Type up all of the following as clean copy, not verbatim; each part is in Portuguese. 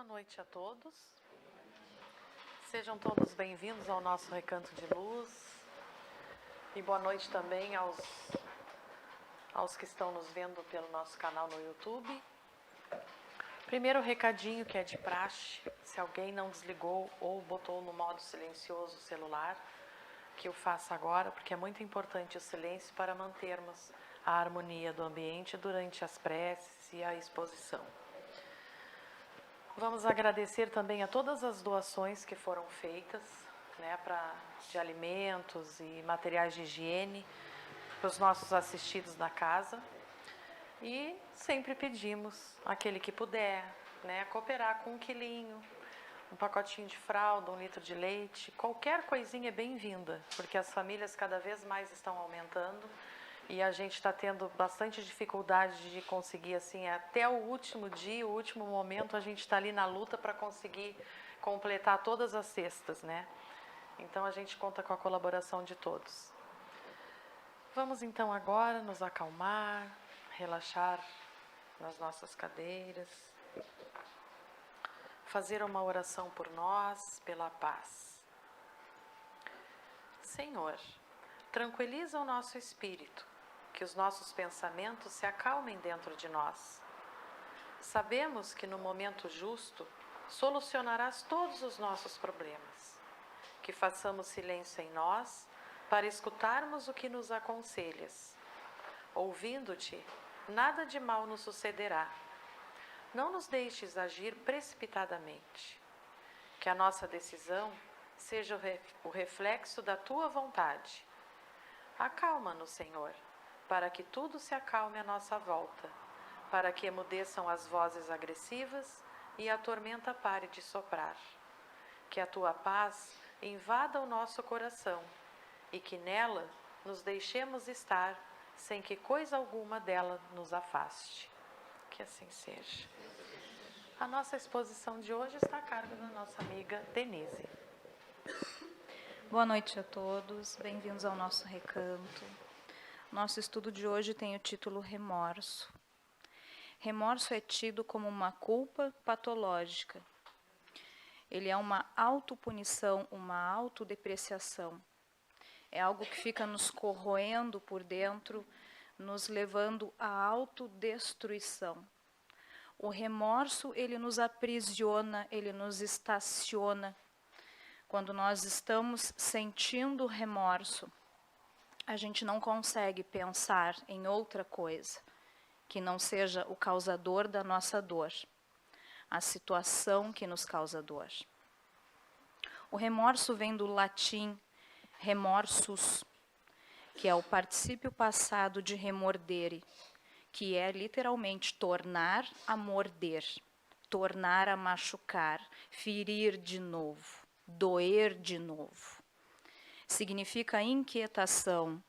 noite a todos. Sejam todos bem-vindos ao nosso Recanto de Luz. E boa noite também aos que estão nos vendo pelo nosso canal no YouTube. Primeiro recadinho que é de praxe, se alguém não desligou ou botou no modo silencioso o celular, que eu faça agora, porque é muito importante o silêncio para mantermos a harmonia do ambiente durante as preces e a exposição. Vamos agradecer também a todas as doações que foram feitas, de alimentos e materiais de higiene para os nossos assistidos da casa. E sempre pedimos àquele que puder, cooperar com 1 quilinho, um pacotinho de fralda, 1 litro de leite, qualquer coisinha é bem-vinda, porque as famílias cada vez mais estão aumentando e a gente está tendo bastante dificuldade de conseguir, assim, até o último dia, o último momento, a gente está ali na luta para conseguir completar todas as cestas, Então a gente conta com a colaboração de todos. Vamos então agora nos acalmar, relaxar nas nossas cadeiras, fazer uma oração por nós, pela paz. Senhor, tranquiliza o nosso espírito, que os nossos pensamentos se acalmem dentro de nós. Sabemos que no momento justo solucionarás todos os nossos problemas. Que façamos silêncio em nós para escutarmos o que nos aconselhas. Ouvindo-te, nada de mal nos sucederá. Não nos deixes agir precipitadamente. Que a nossa decisão seja o reflexo da tua vontade. Acalma-nos, Senhor, para que tudo se acalme à nossa volta, para que emudeçam as vozes agressivas e a tormenta pare de soprar. Que a tua paz invada o nosso coração e que nela nos deixemos estar sem que coisa alguma dela nos afaste. Que assim seja. A nossa exposição de hoje está a cargo da nossa amiga Denise. Boa noite a todos, bem-vindos ao nosso recanto. Nosso estudo de hoje tem o título Remorso. Remorso é tido como uma culpa patológica. Ele é uma autopunição, uma autodepreciação. É algo que fica nos corroendo por dentro, nos levando à autodestruição. O remorso, ele nos aprisiona, ele nos estaciona. Quando nós estamos sentindo remorso, a gente não consegue pensar em outra coisa que não seja o causador da nossa dor, a situação que nos causa dor. O remorso vem do latim remorsus, que é o particípio passado de remordere, que é literalmente tornar a morder, tornar a machucar, ferir de novo, doer de novo. Significa inquietação,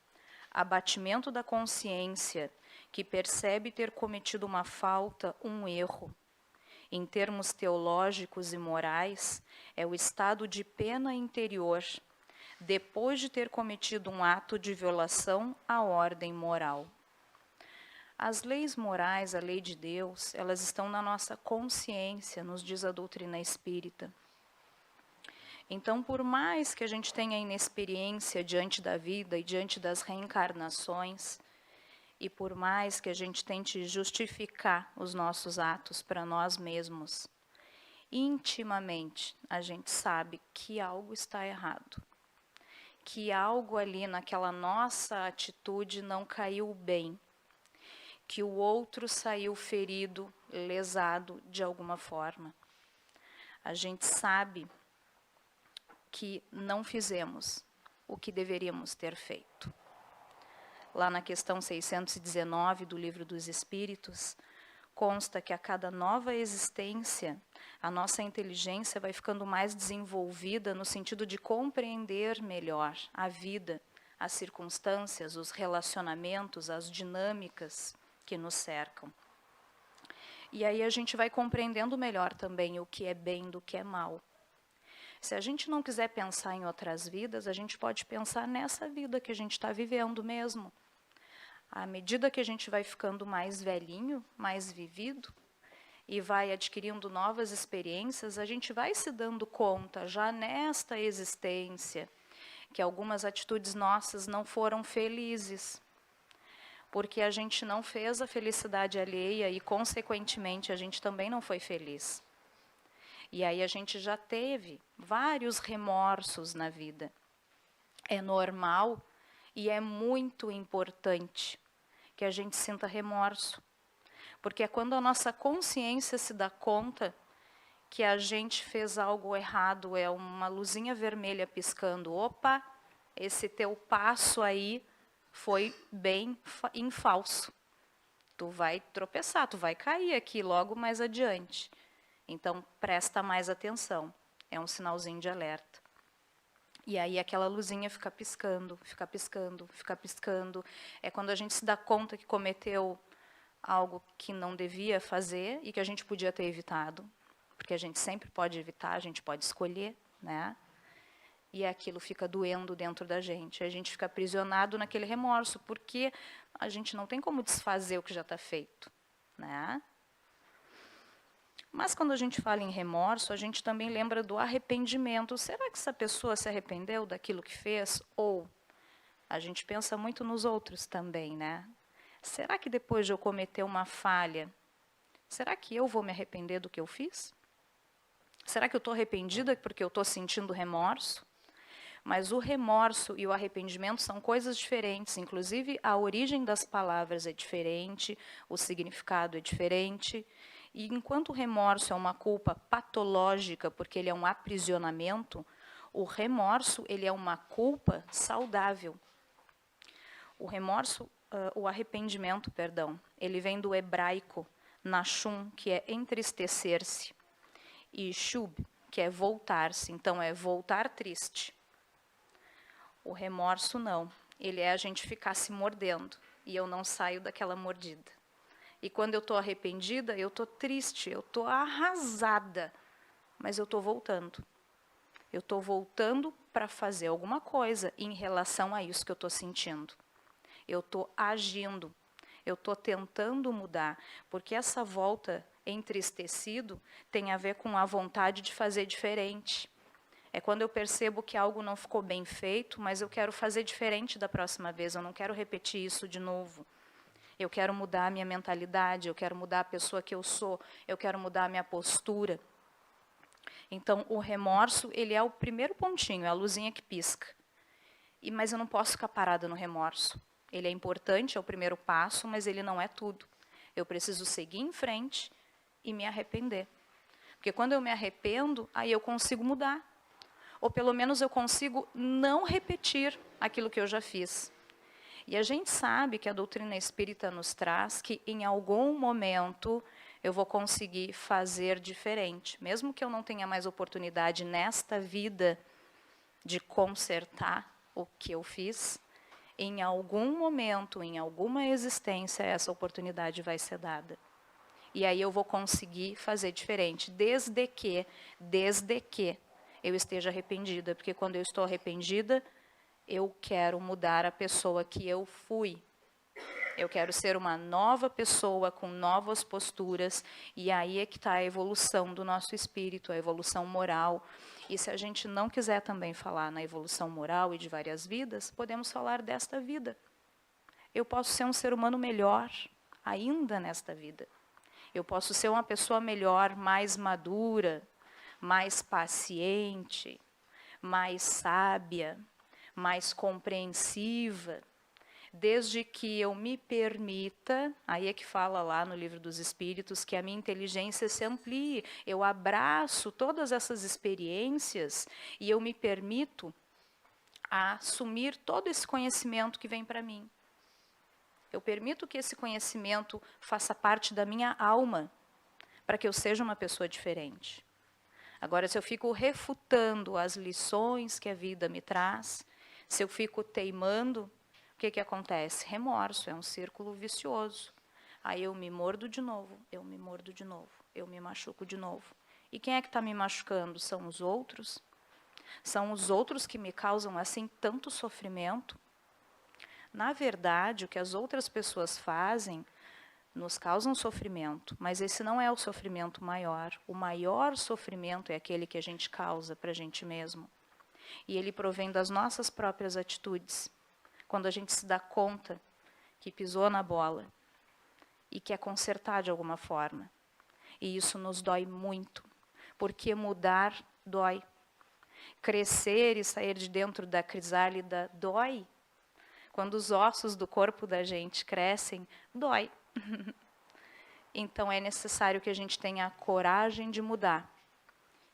abatimento da consciência, que percebe ter cometido uma falta, um erro. Em termos teológicos e morais, é o estado de pena interior, depois de ter cometido um ato de violação à ordem moral. As leis morais, a lei de Deus, elas estão na nossa consciência, nos diz a doutrina espírita. Então, por mais que a gente tenha inexperiência diante da vida e diante das reencarnações, e por mais que a gente tente justificar os nossos atos para nós mesmos, intimamente a gente sabe que algo está errado, que algo ali naquela nossa atitude não caiu bem, que o outro saiu ferido, lesado de alguma forma. A gente sabe que não fizemos o que deveríamos ter feito. Lá na questão 619 do Livro dos Espíritos, consta que a cada nova existência, a nossa inteligência vai ficando mais desenvolvida no sentido de compreender melhor a vida, as circunstâncias, os relacionamentos, as dinâmicas que nos cercam. E aí a gente vai compreendendo melhor também o que é bem do que é mal. Se a gente não quiser pensar em outras vidas, a gente pode pensar nessa vida que a gente está vivendo mesmo. À medida que a gente vai ficando mais velhinho, mais vivido, e vai adquirindo novas experiências, a gente vai se dando conta, já nesta existência, que algumas atitudes nossas não foram felizes, porque a gente não fez a felicidade alheia e, consequentemente, a gente também não foi feliz. E aí a gente já teve vários remorsos na vida. É normal e é muito importante que a gente sinta remorso, porque é quando a nossa consciência se dá conta que a gente fez algo errado, é uma luzinha vermelha piscando. Opa, esse teu passo aí foi bem em falso. Tu vai tropeçar, tu vai cair aqui logo mais adiante. Então, presta mais atenção. É um sinalzinho de alerta. E aí aquela luzinha fica piscando, fica piscando, fica piscando. É quando a gente se dá conta que cometeu algo que não devia fazer e que a gente podia ter evitado. Porque a gente sempre pode evitar, a gente pode escolher, né? E aquilo fica doendo dentro da gente. A gente fica aprisionado naquele remorso, porque a gente não tem como desfazer o que já está feito, né? Mas quando a gente fala em remorso, a gente também lembra do arrependimento. Será que essa pessoa se arrependeu daquilo que fez? Ou a gente pensa muito nos outros também, né? Será que depois de eu cometer uma falha, será que eu vou me arrepender do que eu fiz? Será que eu estou arrependida porque eu estou sentindo remorso? Mas o remorso e o arrependimento são coisas diferentes, inclusive a origem das palavras é diferente, o significado é diferente. E enquanto o remorso é uma culpa patológica, porque ele é um aprisionamento, o remorso ele é uma culpa saudável. O remorso, o arrependimento, perdão, ele vem do hebraico nashum, que é entristecer-se, e shub, que é voltar-se, então é voltar triste. O remorso não, ele é a gente ficar se mordendo, e eu não saio daquela mordida. E quando eu estou arrependida, eu estou triste, eu estou arrasada, mas eu estou voltando. Eu estou voltando para fazer alguma coisa em relação a isso que eu estou sentindo. Eu estou agindo, eu estou tentando mudar, porque essa volta entristecido tem a ver com a vontade de fazer diferente. É quando eu percebo que algo não ficou bem feito, mas eu quero fazer diferente da próxima vez, eu não quero repetir isso de novo. Eu quero mudar a minha mentalidade, eu quero mudar a pessoa que eu sou, eu quero mudar a minha postura. Então, o remorso, ele é o primeiro pontinho, é a luzinha que pisca. Mas eu não posso ficar parada no remorso. Ele é importante, é o primeiro passo, mas ele não é tudo. Eu preciso seguir em frente e me arrepender. Porque quando eu me arrependo, aí eu consigo mudar. Ou pelo menos eu consigo não repetir aquilo que eu já fiz. E a gente sabe que a doutrina espírita nos traz que em algum momento eu vou conseguir fazer diferente. Mesmo que eu não tenha mais oportunidade nesta vida de consertar o que eu fiz, em algum momento, em alguma existência, essa oportunidade vai ser dada. E aí eu vou conseguir fazer diferente, desde que eu esteja arrependida. Porque quando eu estou arrependida, eu quero mudar a pessoa que eu fui. Eu quero ser uma nova pessoa, com novas posturas, e aí é que está a evolução do nosso espírito, a evolução moral. E se a gente não quiser também falar na evolução moral e de várias vidas, podemos falar desta vida. Eu posso ser um ser humano melhor ainda nesta vida. Eu posso ser uma pessoa melhor, mais madura, mais paciente, mais sábia, mais compreensiva, desde que eu me permita, aí é que fala lá no Livro dos Espíritos, que a minha inteligência se amplie, eu abraço todas essas experiências e eu me permito a assumir todo esse conhecimento que vem para mim. Eu permito que esse conhecimento faça parte da minha alma, para que eu seja uma pessoa diferente. Agora, se eu fico refutando as lições que a vida me traz, se eu fico teimando, o que acontece? Remorso, é um círculo vicioso. Aí eu me mordo de novo, eu me mordo de novo, eu me machuco de novo. E quem é que está me machucando? São os outros? São os outros que me causam assim tanto sofrimento? Na verdade, o que as outras pessoas fazem nos causam sofrimento, mas esse não é o sofrimento maior. O maior sofrimento é aquele que a gente causa para a gente mesmo. E ele provém das nossas próprias atitudes. Quando a gente se dá conta que pisou na bola e quer consertar de alguma forma. E isso nos dói muito, porque mudar dói. Crescer e sair de dentro da crisálida dói. Quando os ossos do corpo da gente crescem, dói. Então é necessário que a gente tenha a coragem de mudar.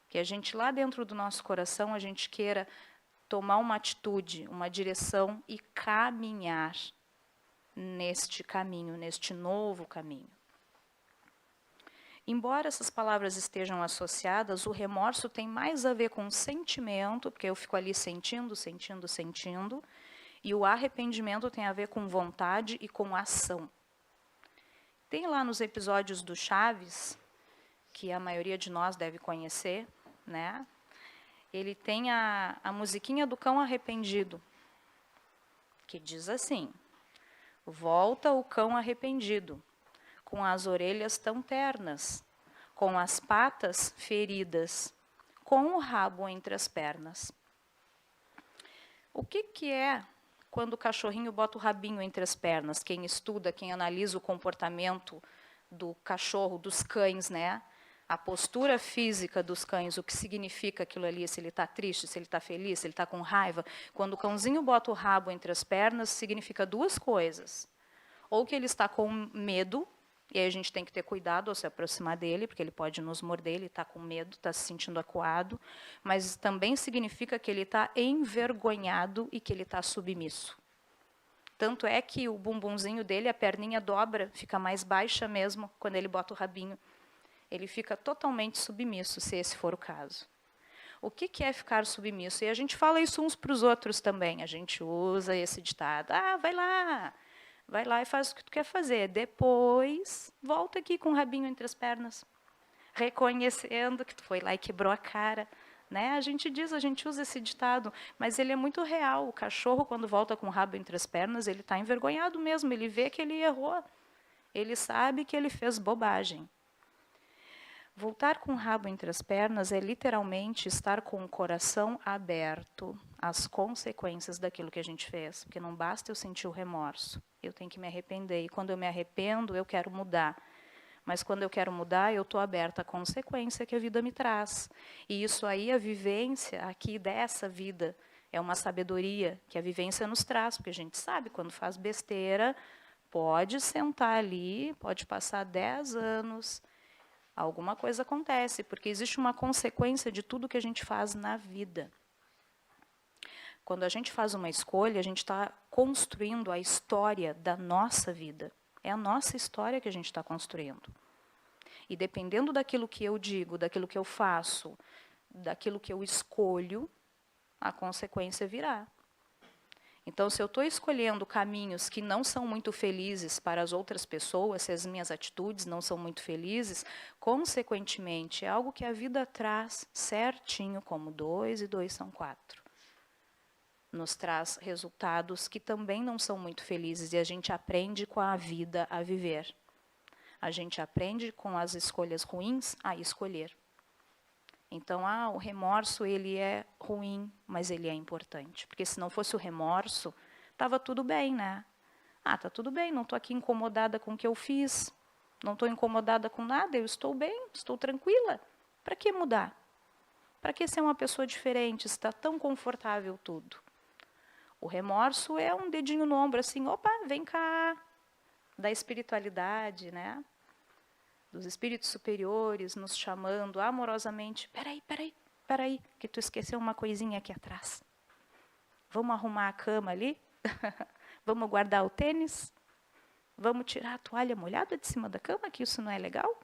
Que a gente lá dentro do nosso coração, a gente queira tomar uma atitude, uma direção e caminhar neste caminho, neste novo caminho. Embora essas palavras estejam associadas, o remorso tem mais a ver com sentimento, porque eu fico ali sentindo, e o arrependimento tem a ver com vontade e com ação. Tem lá nos episódios do Chaves, que a maioria de nós deve conhecer, né? Ele tem a musiquinha do cão arrependido, que diz assim: volta o cão arrependido, com as orelhas tão ternas, com as patas feridas, com o rabo entre as pernas. O que é quando o cachorrinho bota o rabinho entre as pernas? Quem estuda, quem analisa o comportamento do cachorro, dos cães, né? A postura física dos cães, o que significa aquilo ali, se ele está triste, se ele está feliz, se ele está com raiva. Quando o cãozinho bota o rabo entre as pernas, significa duas coisas. Ou que ele está com medo, e aí a gente tem que ter cuidado ao se aproximar dele, porque ele pode nos morder, ele está com medo, está se sentindo acuado. Mas também significa que ele está envergonhado e que ele está submisso. Tanto é que o bumbumzinho dele, a perninha dobra, fica mais baixa mesmo quando ele bota o rabinho. Ele fica totalmente submisso, se esse for o caso. O que é ficar submisso? E a gente fala isso uns para os outros também. A gente usa esse ditado. Ah, vai lá e faz o que tu quer fazer. Depois, volta aqui com o rabinho entre as pernas, reconhecendo que tu foi lá e quebrou a cara. Né? A gente usa esse ditado, mas ele é muito real. O cachorro, quando volta com o rabo entre as pernas, ele está envergonhado mesmo. Ele vê que ele errou. Ele sabe que ele fez bobagem. Voltar com o rabo entre as pernas é literalmente estar com o coração aberto às consequências daquilo que a gente fez. Porque não basta eu sentir o remorso, eu tenho que me arrepender. E quando eu me arrependo, eu quero mudar. Mas quando eu quero mudar, eu estou aberta à consequência que a vida me traz. E isso aí, a vivência aqui dessa vida, é uma sabedoria que a vivência nos traz. Porque a gente sabe, quando faz besteira, pode sentar ali, pode passar 10 anos... Alguma coisa acontece, porque existe uma consequência de tudo que a gente faz na vida. Quando a gente faz uma escolha, a gente está construindo a história da nossa vida. É a nossa história que a gente está construindo. E dependendo daquilo que eu digo, daquilo que eu faço, daquilo que eu escolho, a consequência virá. Então, se eu estou escolhendo caminhos que não são muito felizes para as outras pessoas, se as minhas atitudes não são muito felizes, consequentemente, é algo que a vida traz certinho, como 2 e 2 são 4. Nos traz resultados que também não são muito felizes, e a gente aprende com a vida a viver. A gente aprende com as escolhas ruins a escolher. Então, o remorso ele é ruim, mas ele é importante. Porque se não fosse o remorso, estava tudo bem, né? Está tudo bem, não estou aqui incomodada com o que eu fiz, não estou incomodada com nada, eu estou bem, estou tranquila. Para que mudar? Para que ser uma pessoa diferente, se está tão confortável tudo? O remorso é um dedinho no ombro, assim, opa, vem cá, da espiritualidade, né? Dos espíritos superiores nos chamando amorosamente, peraí, que tu esqueceu uma coisinha aqui atrás. Vamos arrumar a cama ali? Vamos guardar o tênis? Vamos tirar a toalha molhada de cima da cama, que isso não é legal?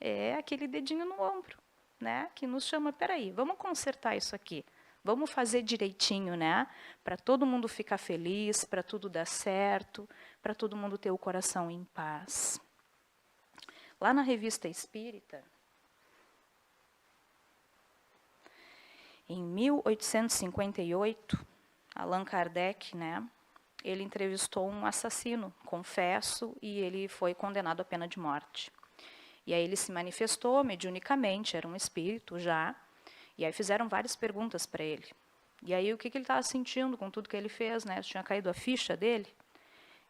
É aquele dedinho no ombro, né? Que nos chama, peraí, vamos consertar isso aqui. Vamos fazer direitinho, né? Para todo mundo ficar feliz, para tudo dar certo, para todo mundo ter o coração em paz. Lá na Revista Espírita, em 1858, Allan Kardec, né, ele entrevistou um assassino, confesso, e ele foi condenado à pena de morte. E aí ele se manifestou mediunicamente, era um espírito já, e aí fizeram várias perguntas para ele. E aí o que ele estava sentindo com tudo que ele fez, né? Tinha caído a ficha dele.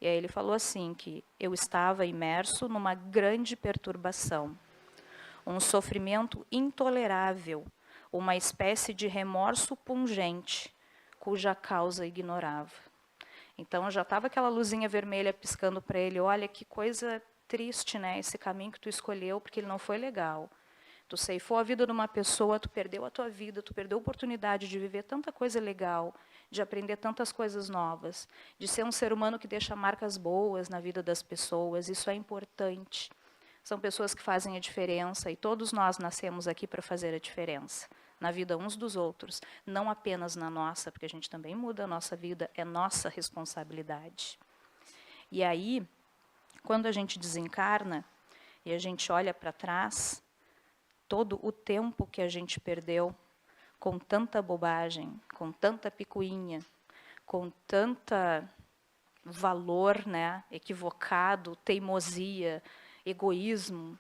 E aí ele falou assim, que eu estava imerso numa grande perturbação, um sofrimento intolerável, uma espécie de remorso pungente, cuja causa ignorava. Então já estava aquela luzinha vermelha piscando para ele, olha que coisa triste, né, esse caminho que tu escolheu, porque ele não foi legal. Tu ceifou a vida de uma pessoa, tu perdeu a tua vida, tu perdeu a oportunidade de viver tanta coisa legal, de aprender tantas coisas novas, de ser um ser humano que deixa marcas boas na vida das pessoas, isso é importante. São pessoas que fazem a diferença e todos nós nascemos aqui para fazer a diferença na vida uns dos outros, não apenas na nossa, porque a gente também muda a nossa vida, é nossa responsabilidade. E aí, quando a gente desencarna e a gente olha para trás, todo o tempo que a gente perdeu com tanta bobagem, com tanta picuinha, com tanta valor, né, equivocado, teimosia, egoísmo,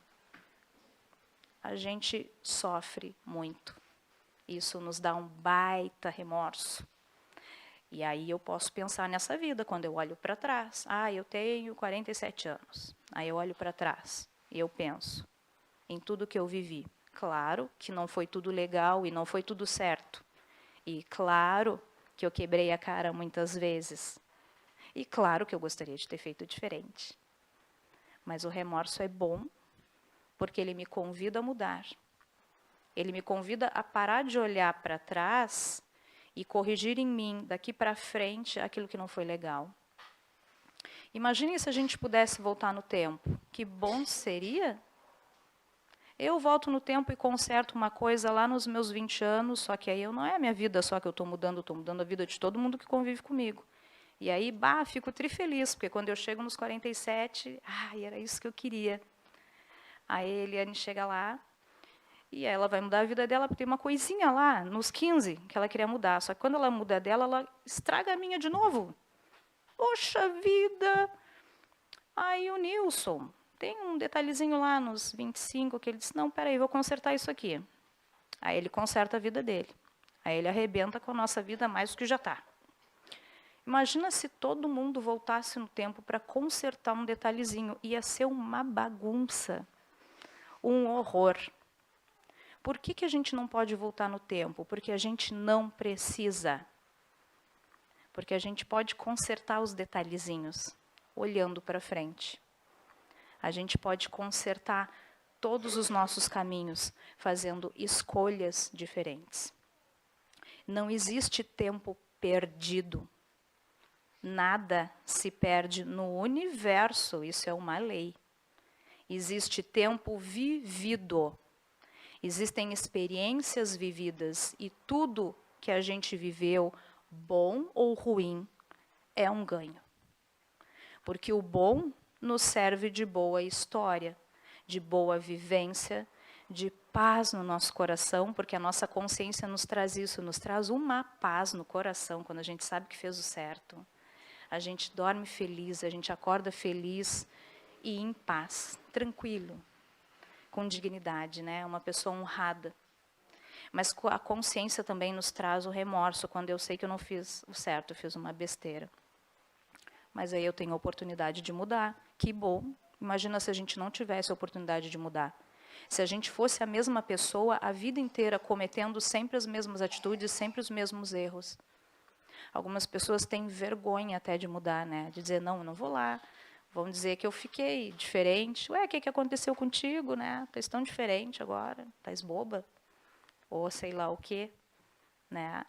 a gente sofre muito. Isso nos dá um baita remorso. E aí eu posso pensar nessa vida, quando eu olho para trás. Eu tenho 47 anos. Aí eu olho para trás e eu penso em tudo que eu vivi. Claro que não foi tudo legal e não foi tudo certo. E claro que eu quebrei a cara muitas vezes. E claro que eu gostaria de ter feito diferente. Mas o remorso é bom, porque ele me convida a mudar. Ele me convida a parar de olhar para trás e corrigir em mim, daqui para frente, aquilo que não foi legal. Imagine se a gente pudesse voltar no tempo. Que bom seria. Eu volto no tempo e conserto uma coisa lá nos meus 20 anos, só que aí não é a minha vida só que eu estou mudando a vida de todo mundo que convive comigo. E aí, fico trifeliz, porque quando eu chego nos 47, era isso que eu queria. Aí a Eliane chega lá, e ela vai mudar a vida dela, porque tem uma coisinha lá, nos 15, que ela queria mudar. Só que quando ela muda dela, ela estraga a minha de novo. Poxa vida! Aí o Nilson, tem um detalhezinho lá nos 25, que ele disse, não, peraí, vou consertar isso aqui. Aí ele conserta a vida dele. Aí ele arrebenta com a nossa vida mais do que já está. Imagina se todo mundo voltasse no tempo para consertar um detalhezinho. Ia ser uma bagunça, um horror. Por que a gente não pode voltar no tempo? Porque a gente não precisa. Porque a gente pode consertar os detalhezinhos, olhando para frente. A gente pode consertar todos os nossos caminhos, fazendo escolhas diferentes. Não existe tempo perdido. Nada se perde no universo, isso é uma lei. Existe tempo vivido. Existem experiências vividas e tudo que a gente viveu, bom ou ruim, é um ganho. Porque o bom nos serve de boa história, de boa vivência, de paz no nosso coração, porque a nossa consciência nos traz isso, nos traz uma paz no coração quando a gente sabe que fez o certo. A gente dorme feliz, a gente acorda feliz e em paz, tranquilo, com dignidade, né? Uma pessoa honrada. Mas a consciência também nos traz o remorso, quando eu sei que eu não fiz o certo, eu fiz uma besteira. Mas aí eu tenho a oportunidade de mudar. Que bom. Imagina se a gente não tivesse a oportunidade de mudar. Se a gente fosse a mesma pessoa a vida inteira, cometendo sempre as mesmas atitudes, sempre os mesmos erros. Algumas pessoas têm vergonha até de mudar, né? De dizer, não, eu não vou lá. Vão dizer que eu fiquei diferente. Ué, o que aconteceu contigo, né? Estás tão diferente agora, estás boba. Ou sei lá o quê, né?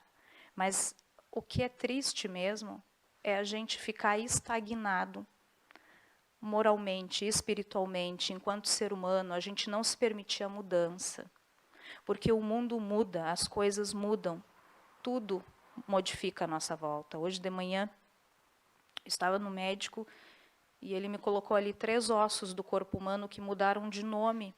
Mas o que é triste mesmo é a gente ficar estagnado moralmente, espiritualmente, enquanto ser humano, a gente não se permitir a mudança. Porque o mundo muda, as coisas mudam, tudo modifica a nossa volta. Hoje de manhã, estava no médico e ele me colocou ali 3 ossos do corpo humano que mudaram de nome.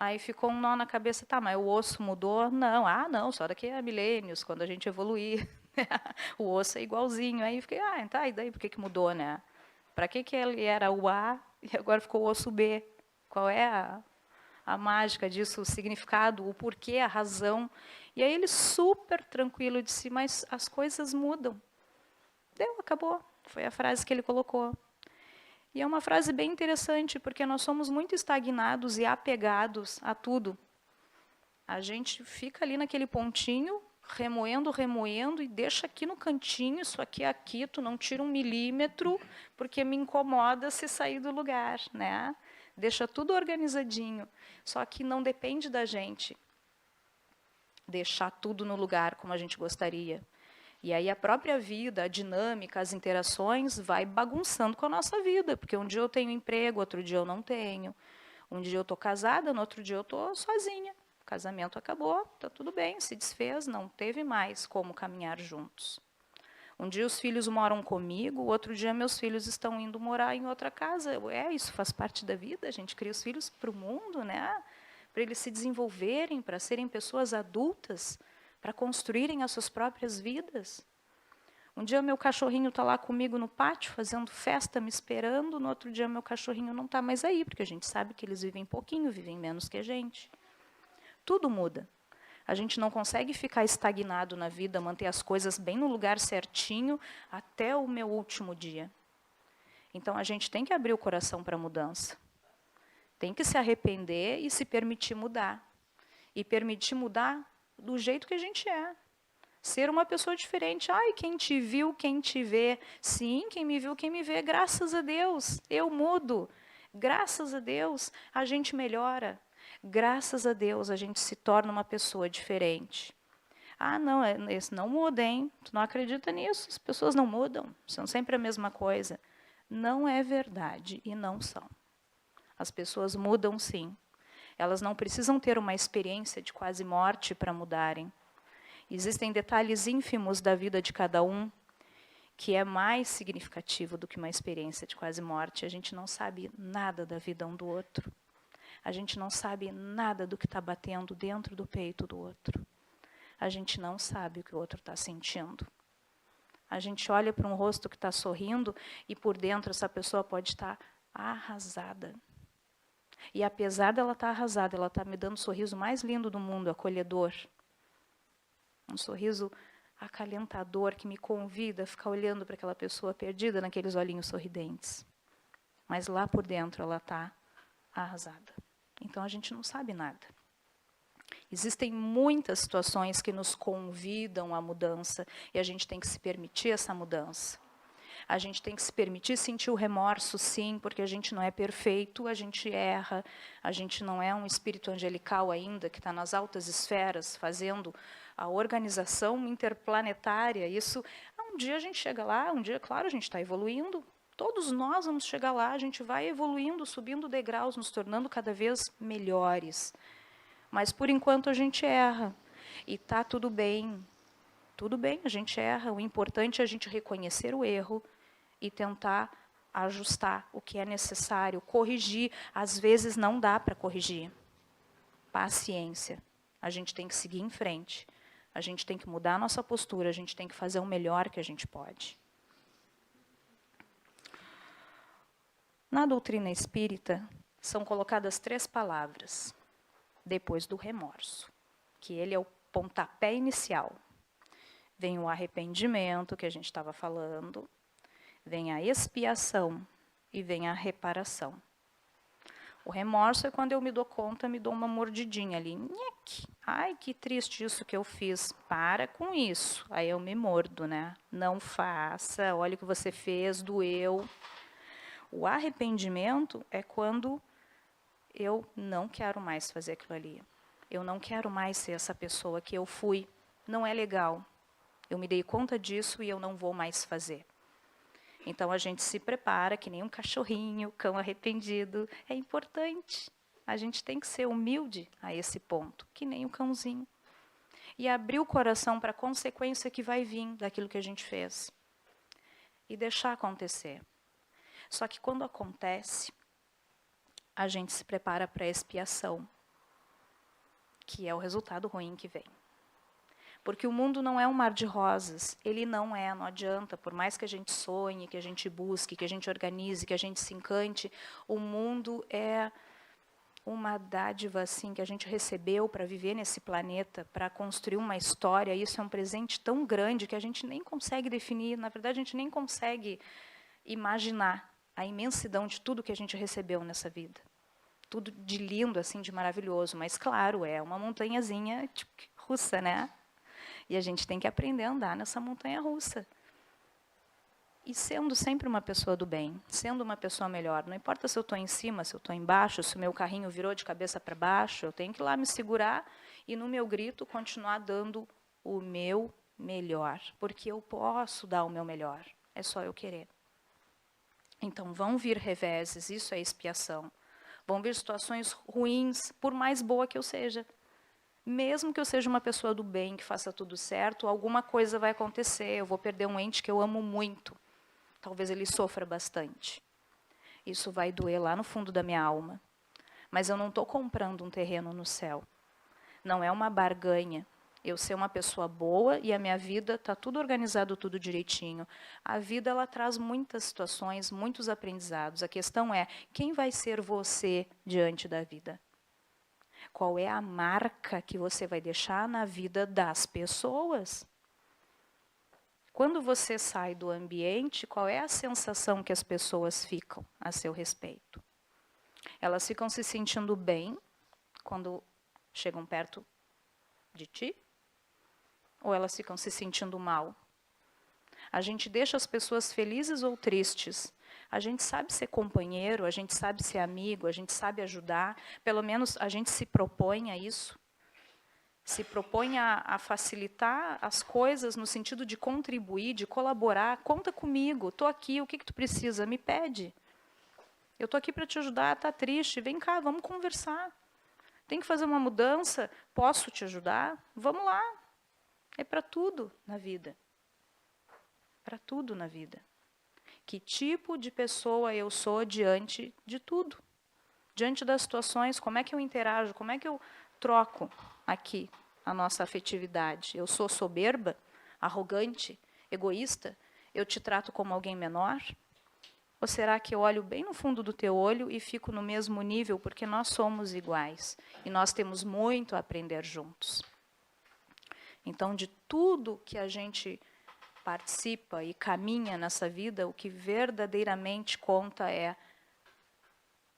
Aí ficou um nó na cabeça, tá, mas o osso mudou? Não, não, só daqui a milênios, quando a gente evoluir, o osso é igualzinho. Aí fiquei, tá, e daí por que mudou, né? Para que ele era o A e agora ficou o osso B? Qual é a mágica disso, o significado, o porquê, a razão? E aí ele super tranquilo disse, mas as coisas mudam. Deu, acabou. Foi a frase que ele colocou. E é uma frase bem interessante, porque nós somos muito estagnados e apegados a tudo. A gente fica ali naquele pontinho, remoendo, e deixa aqui no cantinho, isso aqui é aqui, tu não tira 1 milímetro, porque me incomoda se sair do lugar, né? Deixa tudo organizadinho. Só que não depende da gente deixar tudo no lugar como a gente gostaria. E aí a própria vida, a dinâmica, as interações vai bagunçando com a nossa vida, porque um dia eu tenho emprego, outro dia eu não tenho. Um dia eu estou casada, no outro dia eu estou sozinha. O casamento acabou, está tudo bem, se desfez, não teve mais como caminhar juntos. Um dia os filhos moram comigo, outro dia meus filhos estão indo morar em outra casa. Isso faz parte da vida, a gente cria os filhos para o mundo, né? Para eles se desenvolverem, para serem pessoas adultas, para construírem as suas próprias vidas. Um dia meu cachorrinho está lá comigo no pátio, fazendo festa, me esperando. No outro dia meu cachorrinho não está mais aí, porque a gente sabe que eles vivem pouquinho, vivem menos que a gente. Tudo muda. A gente não consegue ficar estagnado na vida, manter as coisas bem no lugar certinho até o meu último dia. Então a gente tem que abrir o coração para a mudança. Tem que se arrepender e se permitir mudar. E permitir mudar do jeito que a gente é. Ser uma pessoa diferente. Quem te viu, quem te vê. Sim, quem me viu, quem me vê. Graças a Deus, eu mudo. Graças a Deus, a gente melhora. Graças a Deus, a gente se torna uma pessoa diferente. Não, esse não muda, hein? Tu não acredita nisso? As pessoas não mudam. São sempre a mesma coisa. Não é verdade e não são. As pessoas mudam, sim. Elas não precisam ter uma experiência de quase morte para mudarem. Existem detalhes ínfimos da vida de cada um que é mais significativo do que uma experiência de quase morte. A gente não sabe nada da vida um do outro. A gente não sabe nada do que está batendo dentro do peito do outro. A gente não sabe o que o outro está sentindo. A gente olha para um rosto que está sorrindo e por dentro essa pessoa pode estar arrasada. E apesar dela estar arrasada, ela está me dando o sorriso mais lindo do mundo, acolhedor. Um sorriso acalentador que me convida a ficar olhando para aquela pessoa perdida naqueles olhinhos sorridentes. Mas lá por dentro ela está arrasada. Então a gente não sabe nada. Existem muitas situações que nos convidam à mudança e a gente tem que se permitir essa mudança. A gente tem que se permitir sentir o remorso, sim, porque a gente não é perfeito, a gente erra, a gente não é um espírito angelical ainda, que está nas altas esferas, fazendo a organização interplanetária. Isso, um dia a gente chega lá, um dia, claro, a gente está evoluindo. Todos nós vamos chegar lá, a gente vai evoluindo, subindo degraus, nos tornando cada vez melhores. Mas, por enquanto, a gente erra. E está tudo bem. Tudo bem, a gente erra. O importante é a gente reconhecer o erro e tentar ajustar o que é necessário, corrigir. Às vezes não dá para corrigir. Paciência. A gente tem que seguir em frente. A gente tem que mudar a nossa postura, a gente tem que fazer o melhor que a gente pode. Na doutrina espírita, são colocadas 3 palavras, depois do remorso, que ele é o pontapé inicial. Vem o arrependimento, que a gente estava falando, vem a expiação e vem a reparação. O remorso é quando eu me dou conta, me dou uma mordidinha ali. Nhec. Ai, que triste isso que eu fiz. Para com isso. Aí eu me mordo, né? Não faça, olha o que você fez, doeu. O arrependimento é quando eu não quero mais fazer aquilo ali. Eu não quero mais ser essa pessoa que eu fui. Não é legal. Eu me dei conta disso e eu não vou mais fazer. Então a gente se prepara que nem um cachorrinho, cão arrependido. É importante. A gente tem que ser humilde a esse ponto, que nem o cãozinho. E abrir o coração para a consequência que vai vir daquilo que a gente fez. E deixar acontecer. Só que quando acontece, a gente se prepara para a expiação. que é o resultado ruim que vem. Porque o mundo não é um mar de rosas, ele não é, não adianta, por mais que a gente sonhe, que a gente busque, que a gente organize, que a gente se encante, o mundo é uma dádiva assim que a gente recebeu para viver nesse planeta, para construir uma história. Isso é um presente tão grande que a gente nem consegue definir, na verdade a gente nem consegue imaginar a imensidão de tudo que a gente recebeu nessa vida. Tudo de lindo, assim, de maravilhoso, mas claro, é uma montanhazinha tipo, russa, né? E a gente tem que aprender a andar nessa montanha russa. E sendo sempre uma pessoa do bem, sendo uma pessoa melhor. Não importa se eu estou em cima, se eu estou embaixo, se o meu carrinho virou de cabeça para baixo, eu tenho que ir lá me segurar e, no meu grito, continuar dando o meu melhor. Porque eu posso dar o meu melhor, é só eu querer. Então, vão vir reveses, isso é expiação. Vão vir situações ruins, por mais boa que eu seja. Mesmo que eu seja uma pessoa do bem, que faça tudo certo, alguma coisa vai acontecer. Eu vou perder um ente que eu amo muito. Talvez ele sofra bastante. Isso vai doer lá no fundo da minha alma. Mas eu não estou comprando um terreno no céu. Não é uma barganha. Eu ser uma pessoa boa e a minha vida está tudo organizado, tudo direitinho. A vida ela traz muitas situações, muitos aprendizados. A questão é, quem vai ser você diante da vida? Qual é a marca que você vai deixar na vida das pessoas? Quando você sai do ambiente, qual é a sensação que as pessoas ficam a seu respeito? Elas ficam se sentindo bem quando chegam perto de ti? Ou elas ficam se sentindo mal? A gente deixa as pessoas felizes ou tristes? A gente sabe ser companheiro, a gente sabe ser amigo, a gente sabe ajudar. Pelo menos a gente se propõe a isso. Se propõe a facilitar as coisas no sentido de contribuir, de colaborar. Conta comigo, estou aqui, o que tu precisa? Me pede. Eu estou aqui para te ajudar, está triste, vem cá, vamos conversar. Tem que fazer uma mudança? Posso te ajudar? Vamos lá. É para tudo na vida. Para tudo na vida. Que tipo de pessoa eu sou diante de tudo? Diante das situações, como é que eu interajo? Como é que eu troco aqui a nossa afetividade? Eu sou soberba, arrogante, egoísta? Eu te trato como alguém menor? Ou será que eu olho bem no fundo do teu olho e fico no mesmo nível, porque nós somos iguais e nós temos muito a aprender juntos? Então, de tudo que a gente participa e caminha nessa vida, o que verdadeiramente conta é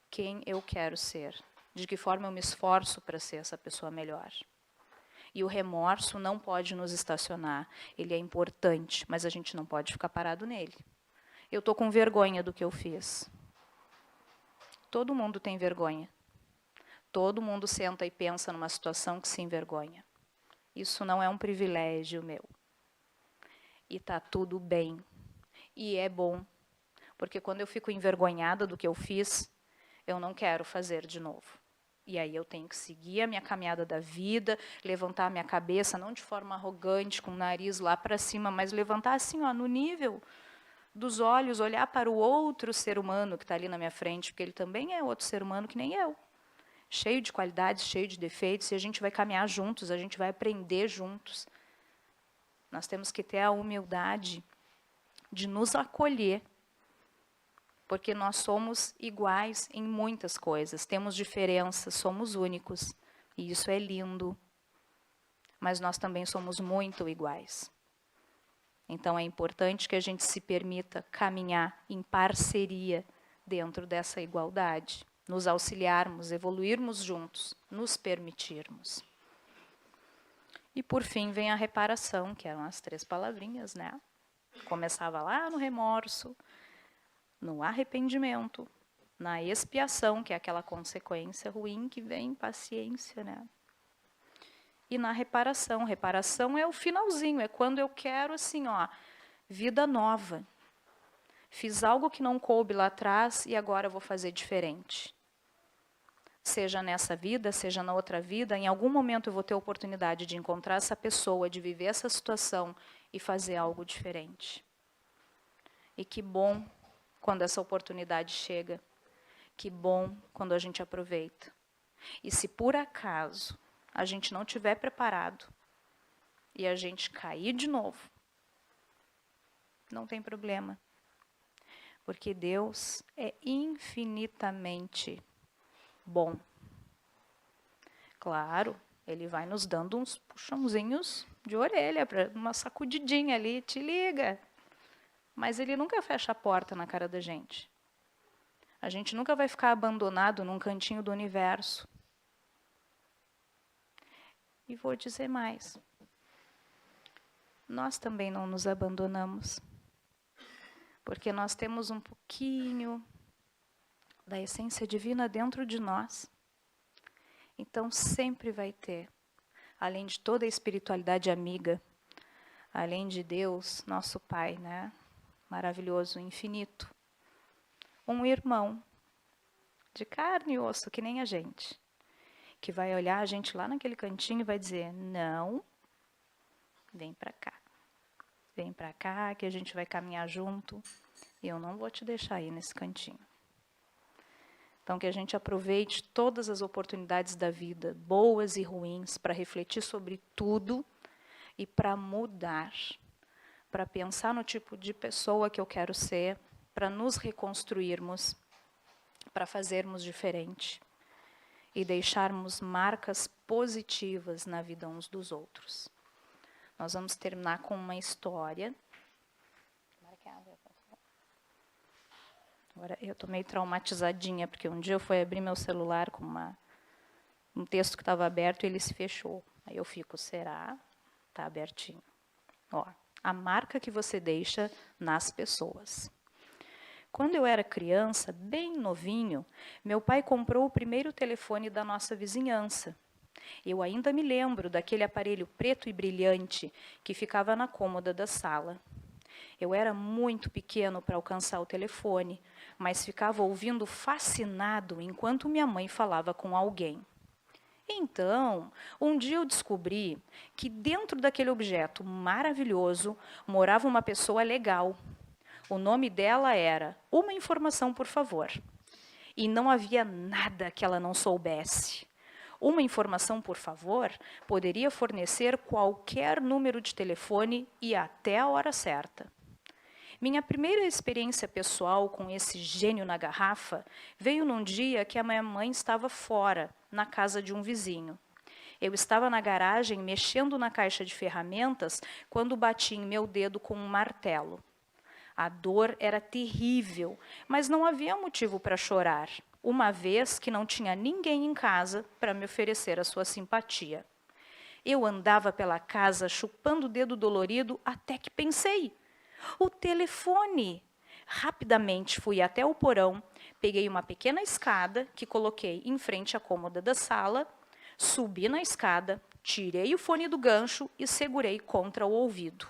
quem eu quero ser, de que forma eu me esforço para ser essa pessoa melhor. E o remorso não pode nos estacionar, ele é importante, mas a gente não pode ficar parado nele. Eu estou com vergonha do que eu fiz. Todo mundo tem vergonha. Todo mundo senta e pensa numa situação que se envergonha. Isso não é um privilégio meu. E está tudo bem. E é bom. Porque quando eu fico envergonhada do que eu fiz, eu não quero fazer de novo. E aí eu tenho que seguir a minha caminhada da vida, levantar a minha cabeça, não de forma arrogante, com o nariz lá para cima, mas levantar assim, ó, no nível dos olhos, olhar para o outro ser humano que está ali na minha frente, porque ele também é outro ser humano que nem eu. Cheio de qualidades, cheio de defeitos, e a gente vai caminhar juntos, a gente vai aprender juntos. Nós temos que ter a humildade de nos acolher, porque nós somos iguais em muitas coisas, temos diferenças, somos únicos, e isso é lindo, mas nós também somos muito iguais. Então, é importante que a gente se permita caminhar em parceria dentro dessa igualdade, nos auxiliarmos, evoluirmos juntos, nos permitirmos. E, por fim, vem a reparação, que eram as 3 palavrinhas, né? Começava lá no remorso, no arrependimento, na expiação, que é aquela consequência ruim que vem, paciência, né? E na reparação. Reparação é o finalzinho, é quando eu quero, assim, ó, vida nova. Fiz algo que não coube lá atrás e agora eu vou fazer diferente. Seja nessa vida, seja na outra vida, em algum momento eu vou ter a oportunidade de encontrar essa pessoa, de viver essa situação e fazer algo diferente. E que bom quando essa oportunidade chega. Que bom quando a gente aproveita. E se por acaso a gente não estiver preparado e a gente cair de novo, não tem problema. Porque Deus é infinitamente bom. Claro, Ele vai nos dando uns puxãozinhos de orelha, uma sacudidinha ali, te liga. Mas Ele nunca fecha a porta na cara da gente. A gente nunca vai ficar abandonado num cantinho do universo. E vou dizer mais. Nós também não nos abandonamos. Porque nós temos um pouquinho da essência divina dentro de nós. Então sempre vai ter, além de toda a espiritualidade amiga, além de Deus, nosso Pai, né? Maravilhoso, infinito, um irmão de carne e osso, que nem a gente, que vai olhar a gente lá naquele cantinho e vai dizer, não, vem para cá que a gente vai caminhar junto e eu não vou te deixar aí nesse cantinho. Então, que a gente aproveite todas as oportunidades da vida, boas e ruins, para refletir sobre tudo e para mudar, para pensar no tipo de pessoa que eu quero ser, para nos reconstruirmos, para fazermos diferente e deixarmos marcas positivas na vida uns dos outros. Nós vamos terminar com uma história. Agora, eu estou meio traumatizadinha, porque um dia eu fui abrir meu celular com um texto que estava aberto e ele se fechou. Aí eu fico, será? Está abertinho. Ó, a marca que você deixa nas pessoas. Quando eu era criança, bem novinho, meu pai comprou o primeiro telefone da nossa vizinhança. Eu ainda me lembro daquele aparelho preto e brilhante que ficava na cômoda da sala. Eu era muito pequeno para alcançar o telefone, mas ficava ouvindo fascinado enquanto minha mãe falava com alguém. Então, um dia eu descobri que dentro daquele objeto maravilhoso morava uma pessoa legal. O nome dela era Uma Informação, por favor. E não havia nada que ela não soubesse. Uma informação, por favor, poderia fornecer qualquer número de telefone e até a hora certa. Minha primeira experiência pessoal com esse gênio na garrafa veio num dia que a minha mãe estava fora, na casa de um vizinho. Eu estava na garagem mexendo na caixa de ferramentas quando bati em meu dedo com um martelo. A dor era terrível, mas não havia motivo para chorar, uma vez que não tinha ninguém em casa para me oferecer a sua simpatia. Eu andava pela casa chupando o dedo dolorido até que pensei, o telefone! Rapidamente fui até o porão, peguei uma pequena escada que coloquei em frente à cômoda da sala, subi na escada, tirei o fone do gancho e segurei contra o ouvido.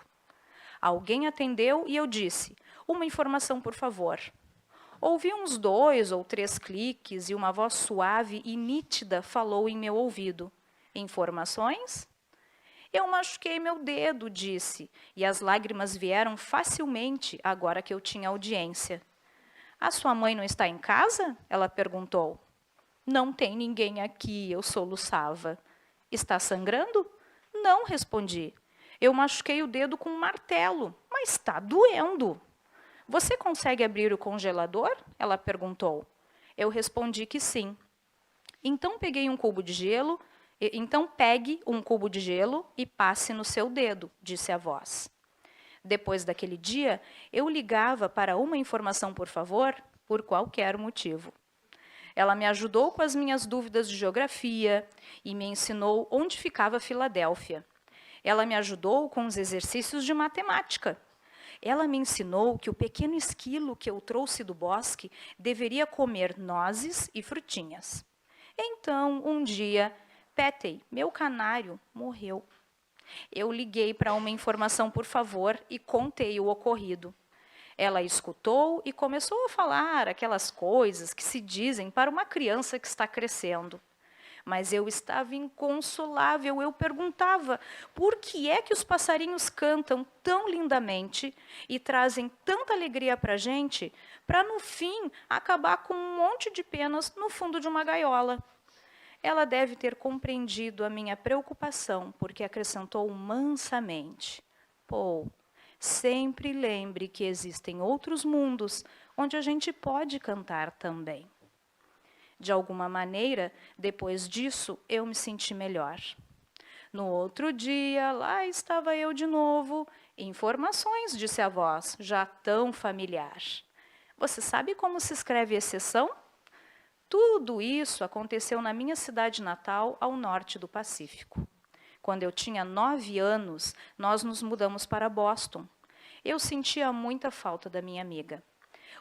Alguém atendeu e eu disse, uma informação, por favor. Ouvi uns 2 ou 3 cliques e uma voz suave e nítida falou em meu ouvido. Informações? Eu machuquei meu dedo, disse, e as lágrimas vieram facilmente agora que eu tinha audiência. A sua mãe não está em casa? Ela perguntou. Não tem ninguém aqui, eu soluçava. Está sangrando? Não, respondi. Eu machuquei o dedo com um martelo, mas está doendo. Você consegue abrir o congelador? Ela perguntou. Eu respondi que sim. Então pegue um cubo de gelo e passe no seu dedo, disse a voz. Depois daquele dia, eu ligava para Uma Informação, por favor, por qualquer motivo. Ela me ajudou com as minhas dúvidas de geografia e me ensinou onde ficava Filadélfia. Ela me ajudou com os exercícios de matemática. Ela me ensinou que o pequeno esquilo que eu trouxe do bosque deveria comer nozes e frutinhas. Então, um dia, Petey, meu canário, morreu. Eu liguei para Uma Informação, por favor, e contei o ocorrido. Ela escutou e começou a falar aquelas coisas que se dizem para uma criança que está crescendo. Mas eu estava inconsolável, eu perguntava, por que é que os passarinhos cantam tão lindamente e trazem tanta alegria para a gente, para no fim acabar com um monte de penas no fundo de uma gaiola? ela deve ter compreendido a minha preocupação, porque acrescentou mansamente: Paul, sempre lembre que existem outros mundos onde a gente pode cantar também. De alguma maneira, depois disso, eu me senti melhor. No outro dia, lá estava eu de novo. Informações, disse a voz, já tão familiar. Você sabe como se escreve exceção? Tudo isso aconteceu na minha cidade natal, ao norte do Pacífico. Quando eu tinha 9 anos, nós nos mudamos para Boston. Eu sentia muita falta da minha amiga.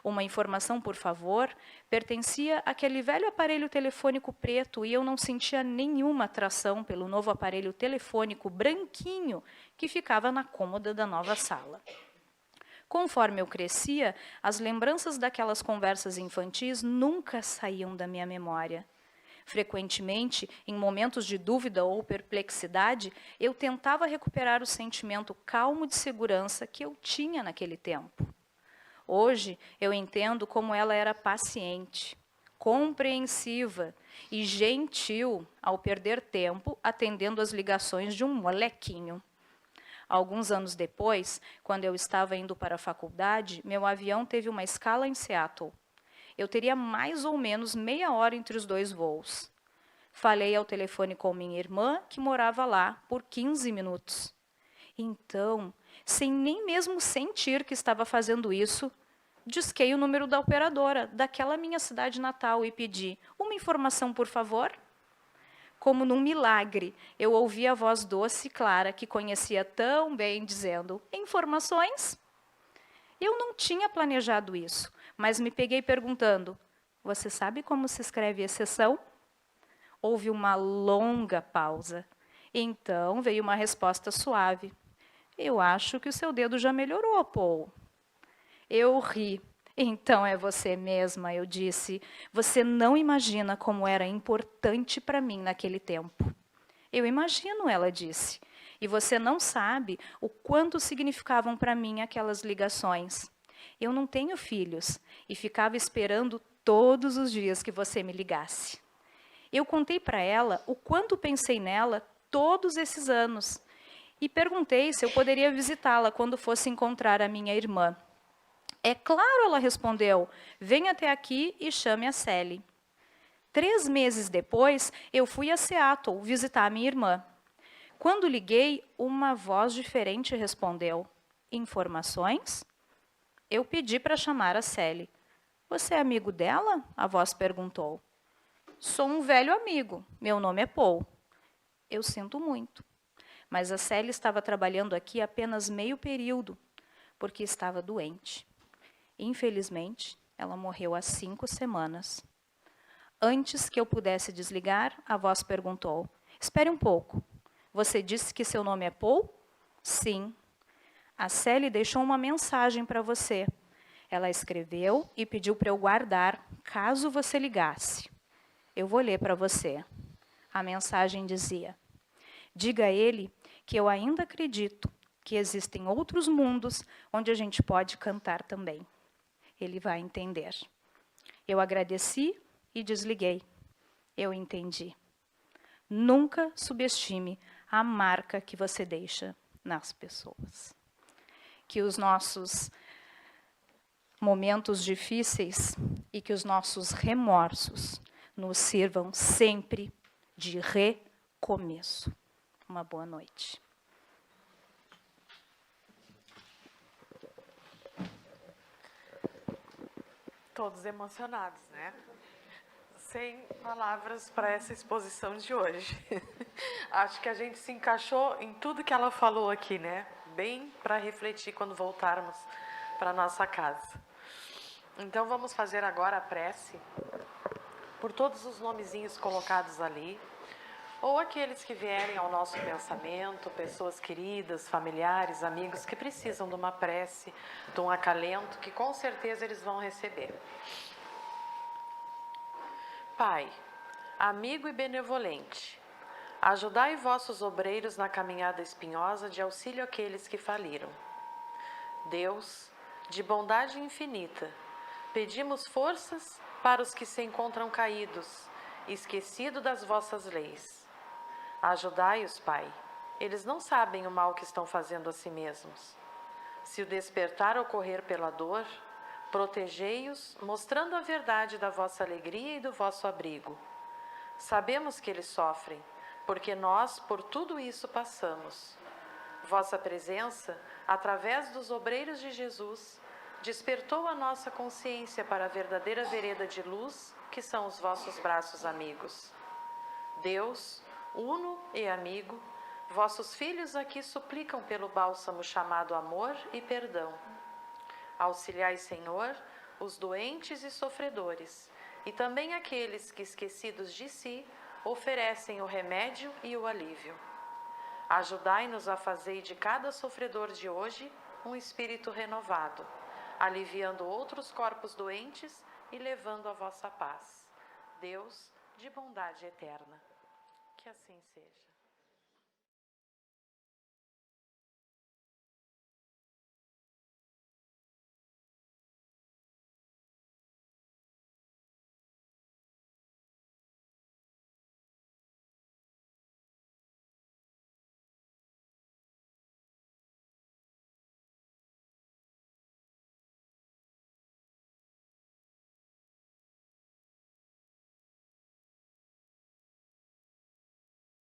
Uma informação, por favor, pertencia àquele velho aparelho telefônico preto e eu não sentia nenhuma atração pelo novo aparelho telefônico branquinho que ficava na cômoda da nova sala. Conforme eu crescia, as lembranças daquelas conversas infantis nunca saíam da minha memória. Frequentemente, em momentos de dúvida ou perplexidade, eu tentava recuperar o sentimento calmo de segurança que eu tinha naquele tempo. Hoje, eu entendo como ela era paciente, compreensiva e gentil ao perder tempo atendendo às ligações de um molequinho. Alguns anos depois, quando eu estava indo para a faculdade, meu avião teve uma escala em Seattle. Eu teria mais ou menos meia hora entre os 2 voos. Falei ao telefone com minha irmã, que morava lá, por 15 minutos. Então, sem nem mesmo sentir que estava fazendo isso, disquei o número da operadora daquela minha cidade natal e pedi: uma informação, por favor? Como num milagre, eu ouvi a voz doce e clara que conhecia tão bem, dizendo: informações? Eu não tinha planejado isso, mas me peguei perguntando: você sabe como se escreve exceção? Houve uma longa pausa. Então veio uma resposta suave: eu acho que o seu dedo já melhorou, Paul. Eu ri. Então é você mesma, eu disse. Você não imagina como era importante para mim naquele tempo. Eu imagino, ela disse. E você não sabe o quanto significavam para mim aquelas ligações. Eu não tenho filhos e ficava esperando todos os dias que você me ligasse. Eu contei para ela o quanto pensei nela todos esses anos e perguntei se eu poderia visitá-la quando fosse encontrar a minha irmã. É claro, ela respondeu. Venha até aqui e chame a Sally. 3 meses depois, eu fui a Seattle visitar a minha irmã. Quando liguei, uma voz diferente respondeu: informações? Eu pedi para chamar a Sally. Você é amigo dela? A voz perguntou. Sou um velho amigo. Meu nome é Paul. Eu sinto muito. Mas a Sally estava trabalhando aqui apenas meio período, porque estava doente. Infelizmente, ela morreu há 5 semanas. Antes que eu pudesse desligar, a voz perguntou: espere um pouco. Você disse que seu nome é Paul? Sim. A Sally deixou uma mensagem para você. Ela escreveu e pediu para eu guardar, caso você ligasse. Eu vou ler para você. A mensagem dizia: diga a ele que eu ainda acredito que existem outros mundos onde a gente pode cantar também. Ele vai entender. Eu agradeci e desliguei. Eu entendi. Nunca subestime a marca que você deixa nas pessoas. Que os nossos momentos difíceis e que os nossos remorsos nos sirvam sempre de recomeço. Uma boa noite. Todos emocionados, né? Sem palavras para essa exposição de hoje. Acho que a gente se encaixou em tudo que ela falou aqui, né? Bem para refletir quando voltarmos para nossa casa. Então vamos fazer agora a prece por todos os nomezinhos colocados ali, ou aqueles que vierem ao nosso pensamento, pessoas queridas, familiares, amigos que precisam de uma prece, de um acalento, que com certeza eles vão receber. Pai, amigo e benevolente, ajudai vossos obreiros na caminhada espinhosa de auxílio àqueles que faliram. Deus, de bondade infinita, pedimos forças para os que se encontram caídos esquecido das vossas leis. Ajudai-os, Pai. Eles não sabem o mal que estão fazendo a si mesmos. Se o despertar ocorrer pela dor, protegei-os, mostrando a verdade da vossa alegria e do vosso abrigo. Sabemos que eles sofrem, porque nós por tudo isso passamos. Vossa presença, através dos obreiros de Jesus, despertou a nossa consciência para a verdadeira vereda de luz, que são os vossos braços amigos. Deus, uno e amigo, vossos filhos aqui suplicam pelo bálsamo chamado amor e perdão. Auxiliai, Senhor, os doentes e sofredores, e também aqueles que, esquecidos de si, oferecem o remédio e o alívio. Ajudai-nos a fazer de cada sofredor de hoje um espírito renovado, aliviando outros corpos doentes e levando a vossa paz. Deus de bondade eterna. Que assim seja.